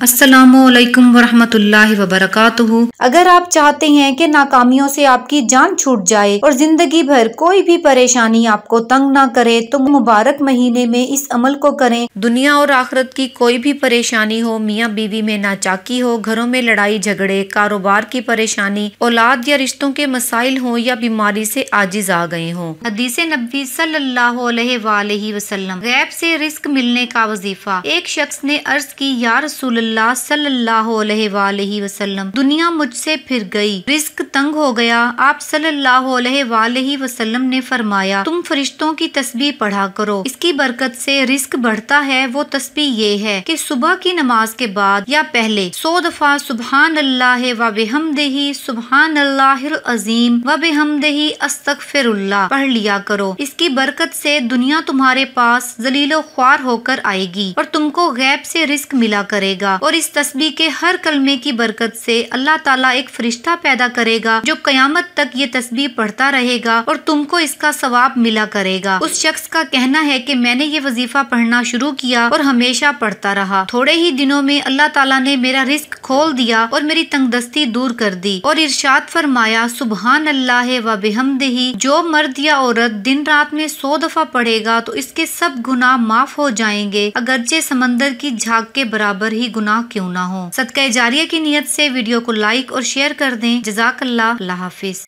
अस्सलामुअलैकुम वरहमतुल्लाहि वबरकातुहू। अगर आप चाहते हैं कि नाकामियों से आपकी जान छूट जाए और जिंदगी भर कोई भी परेशानी आपको तंग ना करे तो मुबारक महीने में इस अमल को करें। दुनिया और आखिरत की कोई भी परेशानी हो, मियाँ बीवी में नाचाकी हो, घरों में लड़ाई झगड़े, कारोबार की परेशानी, औलाद या रिश्तों के मसाइल हो या बीमारी से आजिज आ गए हों। हदीस नबी सल्लल्लाहु अलैहि वसल्लम, गैब से रिस्क मिलने का वजीफा। एक शख्स ने अर्ज की, या रसूल अल्लाह सल्लल्लाहु अलैहि वसल्लम, दुनिया मुझसे फिर गई, रिस्क तंग हो गया। आप सल्लल्लाहु अलैहि वसल्लम ने फरमाया, तुम फरिश्तों की तस्बीह पढ़ा करो, इसकी बरकत से रिस्क बढ़ता है। वो तस्बीह ये है कि सुबह की नमाज के बाद या पहले 100 दफा सुबहान अल्लाह व बिहम्दिही सुबहान अल्लाहिल अजीम व बिहम्दिही अस्तगफिरुल्लाह पढ़ लिया करो। इसकी बरकत से दुनिया तुम्हारे पास जलीलो ख्वार होकर आएगी और तुमको गैब से रिस्क मिला करेगा। और इस तस्बीह के हर कलमे की बरकत से अल्लाह ताला एक फरिश्ता पैदा करेगा जो कयामत तक ये तस्बीह पढ़ता रहेगा और तुमको इसका सवाब मिला करेगा। उस शख्स का कहना है कि मैंने ये वजीफा पढ़ना शुरू किया और हमेशा पढ़ता रहा। थोड़े ही दिनों में अल्लाह ताला ने मेरा रिस्क खोल दिया और मेरी तंगदस्ती दूर कर दी। और इरशाद फरमाया, सुबहान अल्लाह व बिहम्दिही, जो मर्द या औरत दिन रात में 100 दफा पढ़ेगा तो इसके सब गुनाह माफ हो जाएंगे, अगरचे समंदर की झाग के बराबर ही गुनाह क्यों ना हो। सदका जारिया की नियत से वीडियो को लाइक और शेयर कर दें। जज़ाकल्लाह, अल्लाह हाफिज।